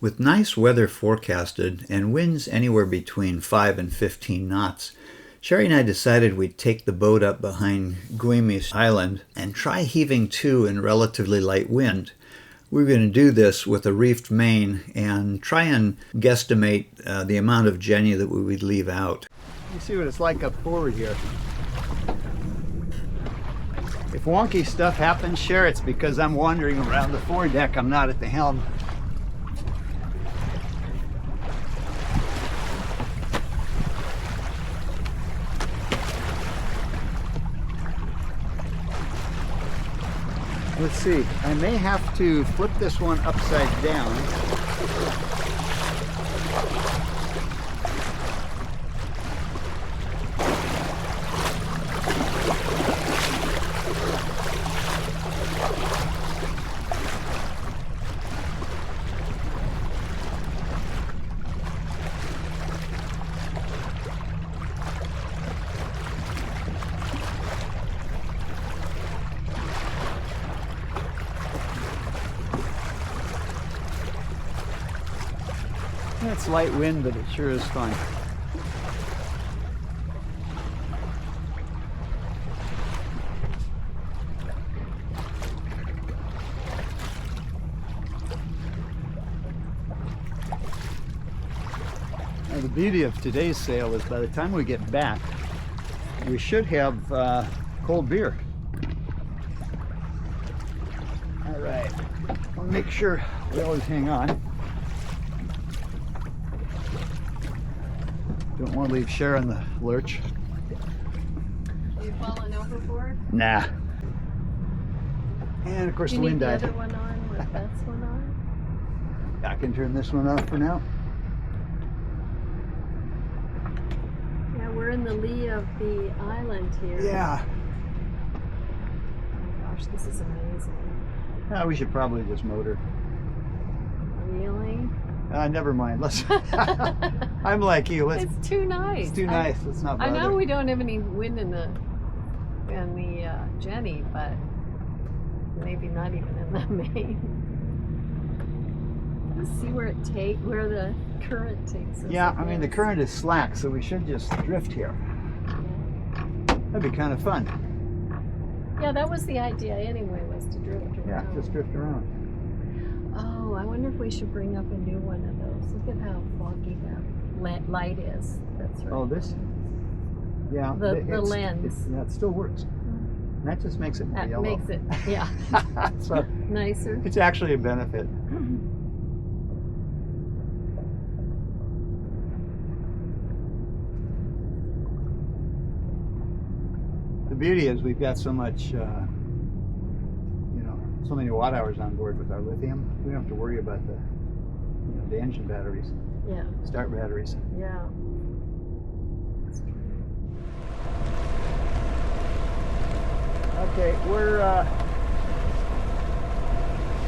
With nice weather forecasted and winds anywhere between 5 and 15 knots, Cherie and I decided we'd take the boat up behind Guimis Island and try heaving to in relatively light wind. We're going to do this with a reefed main and try and guesstimate the amount of Jenny that we would leave out. You see what it's like up forward here. If wonky stuff happens, Cher, it's because I'm wandering around the foredeck. I'm not at the helm. Let's see, I may have to flip this one upside down. It's light wind, but it sure is fun. Now, the beauty of today's sail is by the time we get back, we should have cold beer. All right, I'll make sure we always hang on. Don't want to leave Cher in the lurch. Are you falling overboard? Nah. And of course the wind died. You need the other one on with this one on? I can turn this one off for now. Yeah, we're in the lee of the island here. Yeah. Oh my gosh, this is amazing. We should probably just motor. Really? Never mind. Let's. I'm like you. Let's. It's too nice. It's too nice. Let's not bother. I know we don't have any wind in the Jenny, but maybe not even in the main. Let's see where the current takes us. Yeah, I mean the current is slack, so we should just drift here. That'd be kind of fun. Yeah, that was the idea anyway, was to drift around. Yeah, just drift around. Oh, I wonder if we should bring up a new one of those. Look at how foggy that light is. That's right. Oh, this? Yeah. The lens. Yeah, it still works. That just makes it more yellow. Makes it, yeah. So nicer. It's actually a benefit. The beauty is we've got so much, so many watt hours on board with our lithium. We don't have to worry about the engine batteries. Yeah. Start batteries. Yeah. Okay,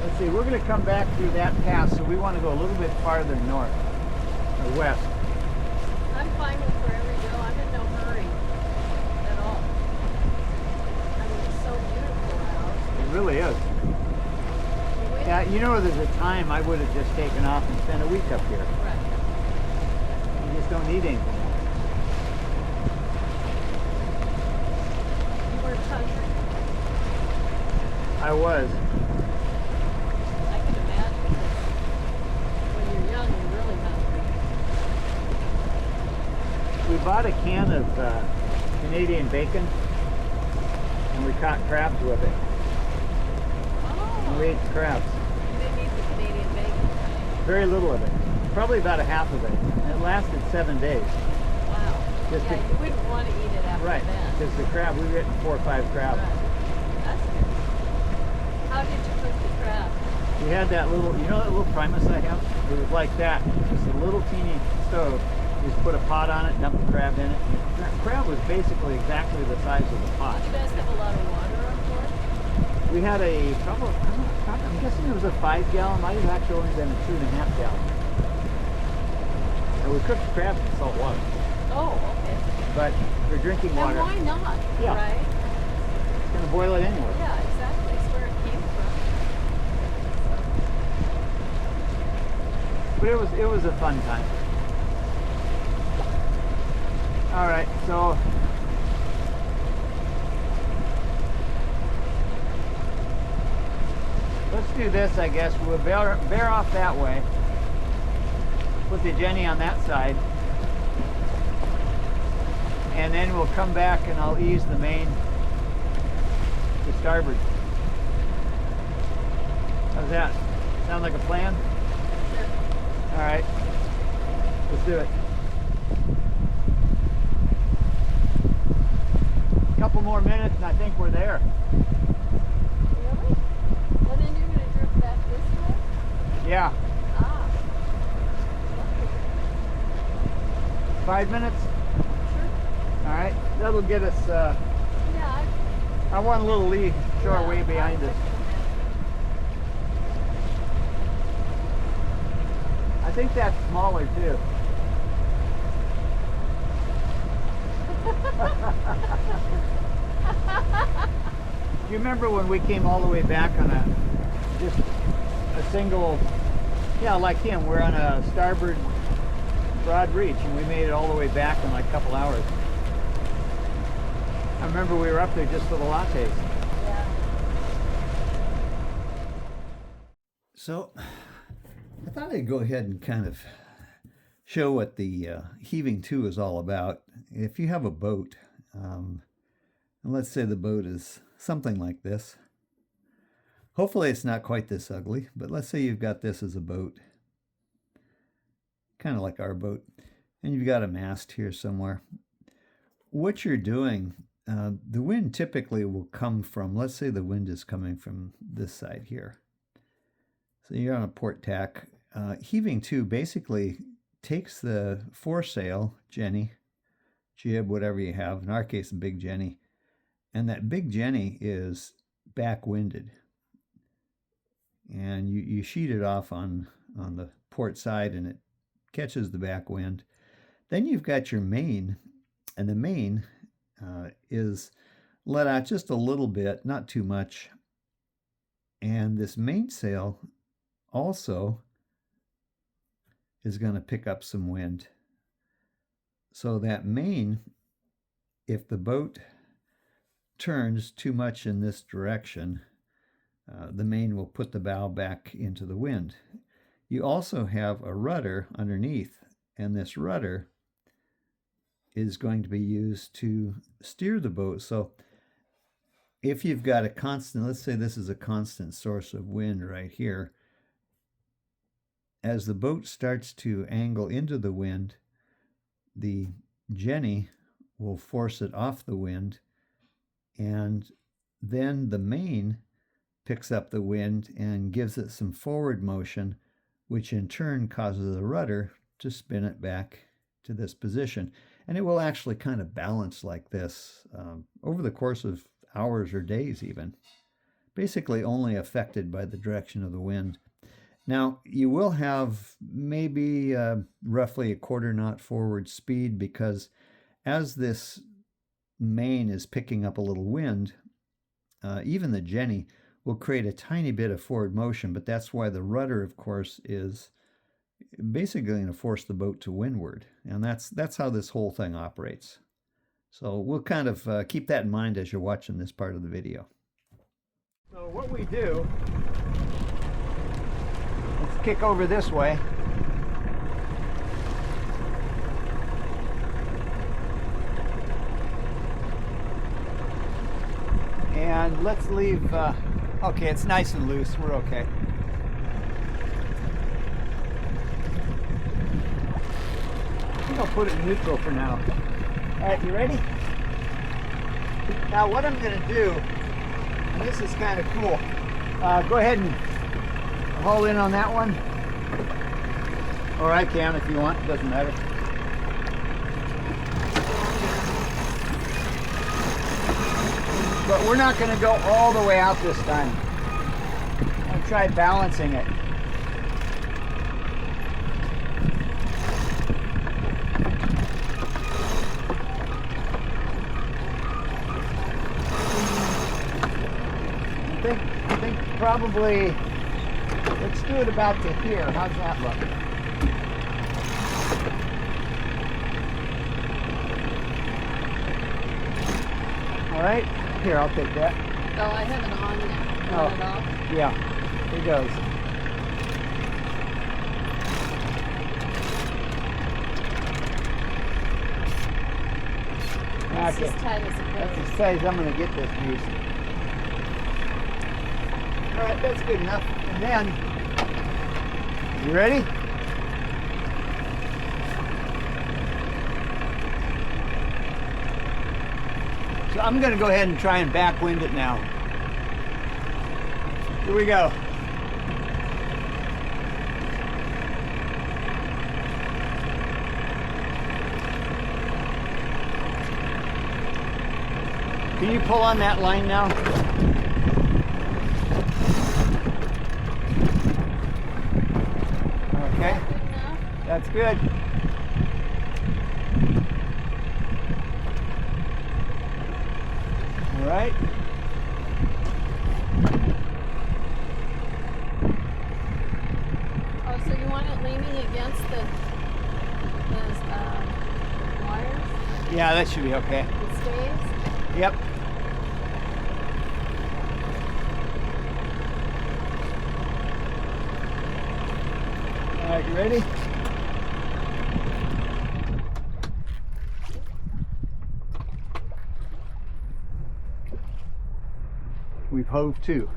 let's see, we're going to come back through that pass, so we want to go a little bit farther north, or west. I'm fine with wherever you go. I'm in no hurry at all. I mean, it's so beautiful out. It really is. Yeah, there's a time I would have just taken off and spent a week up here. Right. You just don't need anything more. You weren't hungry? I was. I can imagine. When you're young, you're really hungry. We bought a can of Canadian bacon, and we caught crabs with it. Oh. And we ate the crabs. You didn't eat the Canadian bacon. Very little of it. Probably about a half of it. And it lasted 7 days. Wow. Just yeah, you wouldn't want to eat it after right. that. Because the crab, we were getting 4 or 5 crabs. Right. That's good. How did you cook the crab? We had that little, that little Primus I have? It was like that. Just a little teeny stove. You just put a pot on it, dump the crab in it. And that crab was basically exactly the size of the pot. Did you guys have a lot of water on board? We had I'm guessing it was a 5-gallon. Might have actually only been a 2.5 gallon. And we cooked the crab in salt water. Oh, okay. But for drinking water. And why not? Yeah. Right? It's going to boil it anyway. Yeah, exactly. It's where it came from. But it was a fun time. All right, so let's do this, I guess. We'll bear off that way. Put the Jenny on that side. And then we'll come back and I'll ease the main to starboard. How's that? Sound like a plan? All right, let's do it. A couple more minutes and I think we're there. Really? And then you're going to drift back this way? Yeah. Ah. 5 minutes? Sure. All right, that'll get us, Yeah. I want a little lee shore way behind us. I think that's smaller too. Do you remember when we came all the way back on just a single, yeah, like him, we're on a starboard broad reach and we made it all the way back in like a couple hours. I remember we were up there just for the lattes. Yeah. So I thought I'd go ahead and kind of show what the Heaving To is all about. If you have a boat, and let's say the boat is something like this. Hopefully it's not quite this ugly, but let's say you've got this as a boat, kind of like our boat, and you've got a mast here somewhere. What you're doing, the wind typically will come from, let's say the wind is coming from this side here. So you're on a port tack. Heaving To basically takes the foresail, Jenny, jib, whatever you have, in our case a big Jenny, and that big Jenny is back-winded. And you sheet it off on the port side and it catches the back wind. Then you've got your main, and the main is let out just a little bit, not too much. And this mainsail also is going to pick up some wind. So that main, if the boat turns too much in this direction, the main will put the bow back into the wind. You also have a rudder underneath, and this rudder is going to be used to steer the boat. So if you've got a constant, let's say this is a constant source of wind right here, as the boat starts to angle into the wind, the Jenny will force it off the wind, and then the main picks up the wind and gives it some forward motion, which in turn causes the rudder to spin it back to this position. And it will actually kind of balance like this over the course of hours or days even, basically only affected by the direction of the wind. Now, you will have maybe roughly a quarter knot forward speed, because as this main is picking up a little wind, even the Jenny will create a tiny bit of forward motion, but that's why the rudder, of course, is basically going to force the boat to windward. And that's how this whole thing operates. So we'll kind of keep that in mind as you're watching this part of the video. So what we do, let's kick over this way. And let's leave, okay, it's nice and loose, we're okay. I think I'll put it in neutral for now. All right, you ready? Now what I'm gonna do, and this is kind of cool, go ahead and haul in on that one. Or I can if you want, it doesn't matter. But we're not going to go all the way out this time. I'll try balancing it. I think probably, let's do it about to here. How's that look? All right, here, I'll take that. Oh, I have it on now. Want it off? Yeah, here goes. It's Okay. as tight as it That's goes. as tight as I'm going to get this piece. All right, that's good enough. And then, you ready? So I'm going to go ahead and try and backwind it now. Here we go. Can you pull on that line now? Okay, Good enough? that's good. All right. Oh, so you want it leaning against the wires? Yeah, that should be okay. It stays? Yep. All right, you ready? We've hove to.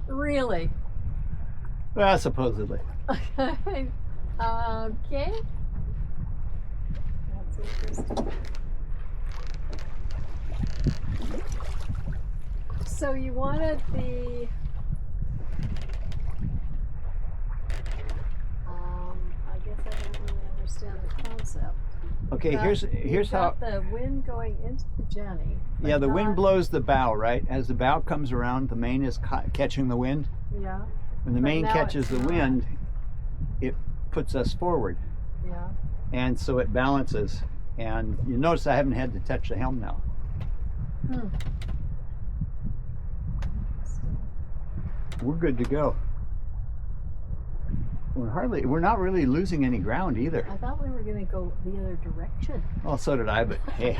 Really? Well, supposedly. Okay. That's interesting. So you wanted the I guess I don't really understand the concept. Okay, Got- here's you've how. got the wind going into the Jenny. but Yeah, the wind not- blows the bow, right? As the bow comes around, the main is catching the wind. Yeah, When the But main now catches it's the not. wind, it puts us forward, yeah. and so it balances. And you notice I haven't had to touch the helm now. Hmm. We're good to go. We're not really losing any ground either. I thought we were going to go the other direction. Well, so did I, but hey,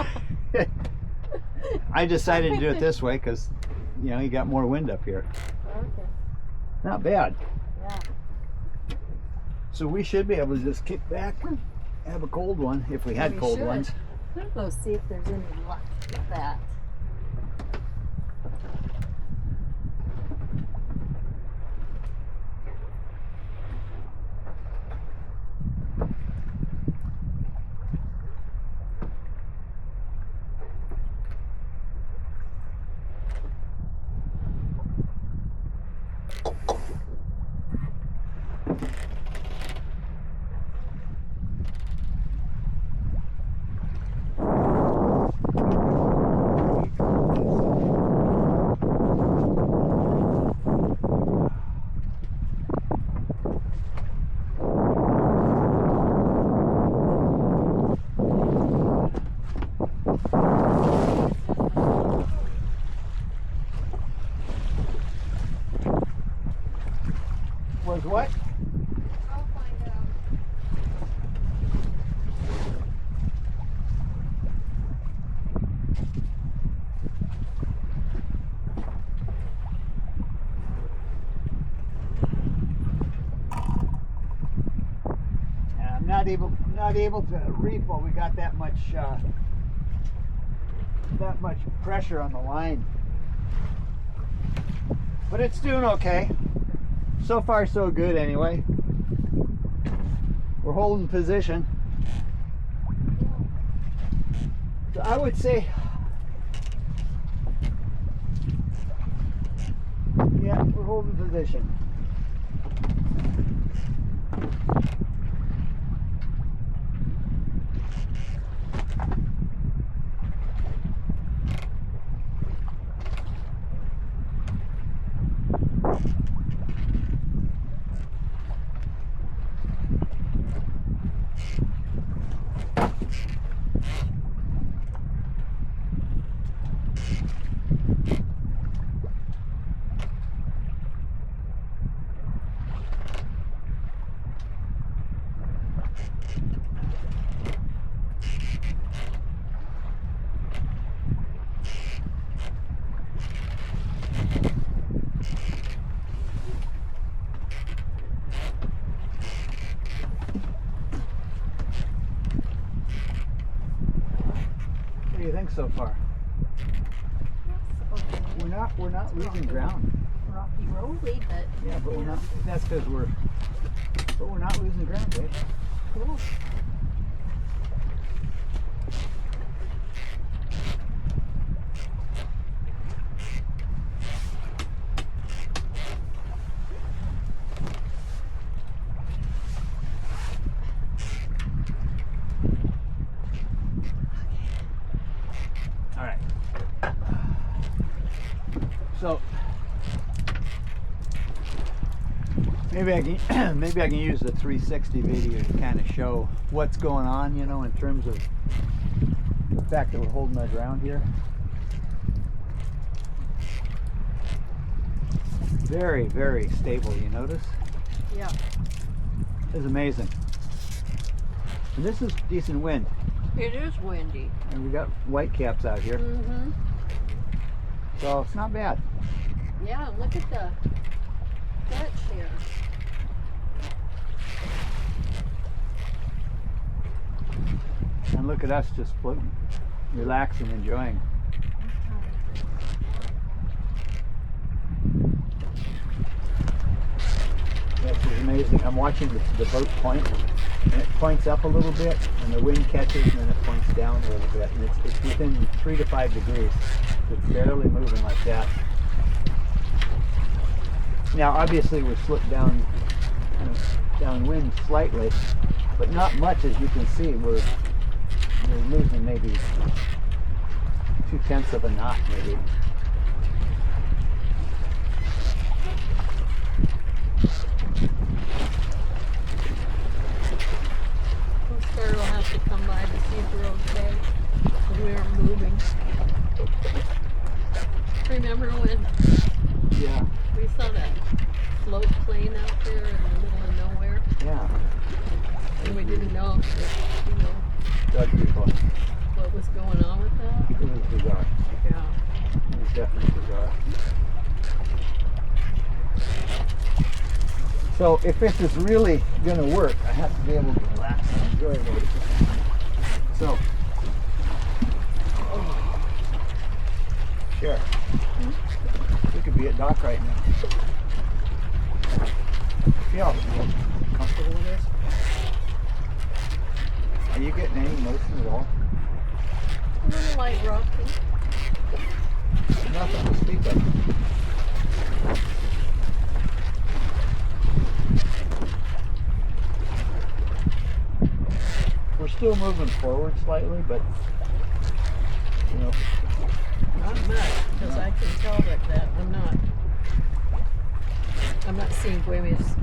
I decided to do it this way because, you know, you got more wind up here. Okay. Not bad. Yeah. So we should be able to just kick back, have a cold one if we had We cold should. ones. I'm going to go see if there's any luck with that. Was what? I'll find out. I'm not able to reef while we got that much pressure on the line. But it's doing okay. So far so good anyway. We're holding position. So I would say, yeah, we're holding position. so far? That's okay. We're not losing ground. Rocky roly, but Yeah, but we're not. That's because we're not losing ground, babe. cool. All right. So maybe I can use the 360 video to kind of show what's going on, you know, in terms of the fact that we're holding our ground here. Very, very stable, you notice? Yeah. It's amazing. And this is decent wind. It is windy. And we got white caps out here. Mm-hmm. So it's not bad. Yeah, look at the fetch here. And look at us just floating, relaxing, enjoying. This is amazing. I'm watching the boat point, and it points up a little bit, and the wind catches, and then it points down a little bit, and it's within 3 to 5 degrees. It's barely moving like that. Now, obviously, we're slipped downwind slightly, but not much, as you can see. We're losing maybe 0.2 of a knot, maybe. Scar will have to come by to see if we're okay. 'Cause we aren't moving. Remember when Yeah, we saw that float plane out there in the middle of nowhere? yeah. And we didn't know if, you know, Dug people. what was going on with that? It was bizarre. Yeah. It was definitely bizarre. So if this is really going to work, I have to be able to relax and enjoy it. So, sure. We could be at dock right now. Feel comfortable with this? Are you getting any motion at all? A little light rocking. Nothing to speak of. We're still moving forward slightly, but you know, Not much, because I can tell that I'm not seeing Guemes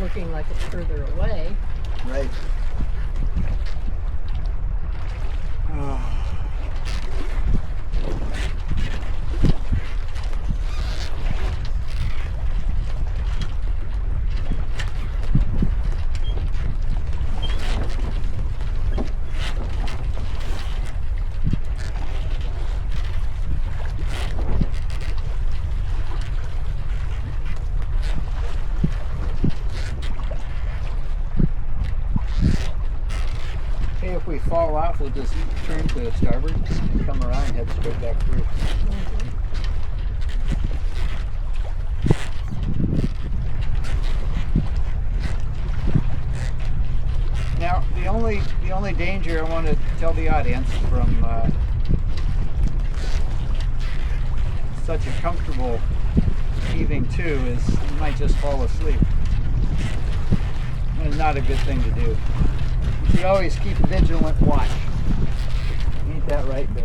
looking like it's further away. right. Hey, if we fall off, we'll just turn to starboard and come around and head straight back through. Now, the only danger I want to tell the audience from such a comfortable heaving to is you might just fall asleep. It's not a good thing to do. You should always keep vigilant watch. Ain't that right, babe?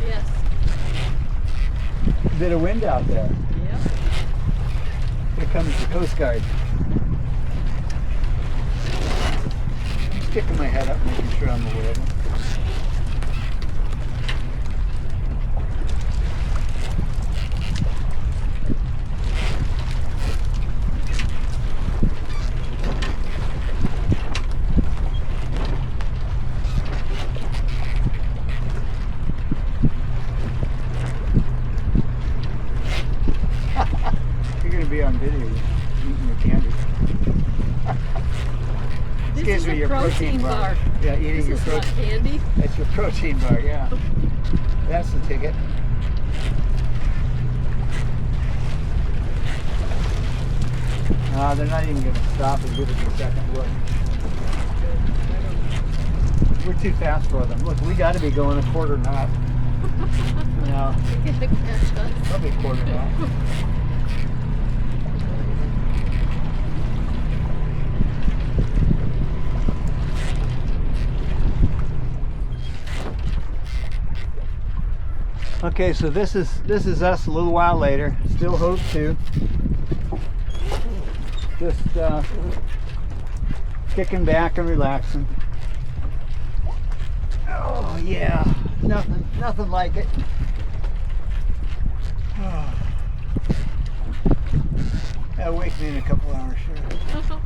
Yes. A bit of wind out there. Yep. Here comes the Coast Guard. I'm sticking my head up, making sure I'm aware of them. You're gonna be on video eating your candy. This gives is me a your protein bar. Yeah, eating This your is not protein. candy. That's your protein bar, yeah. That's the ticket. They're not even going to stop and give us a second look. We're too fast for them. Look, we got to be going a quarter knot. No, You're gonna catch us. probably a quarter knot. Okay, so this is us a little while later. Still hope to. Just kicking back and relaxing. Oh yeah, nothing like it. That'll wake me in a couple hours, sure.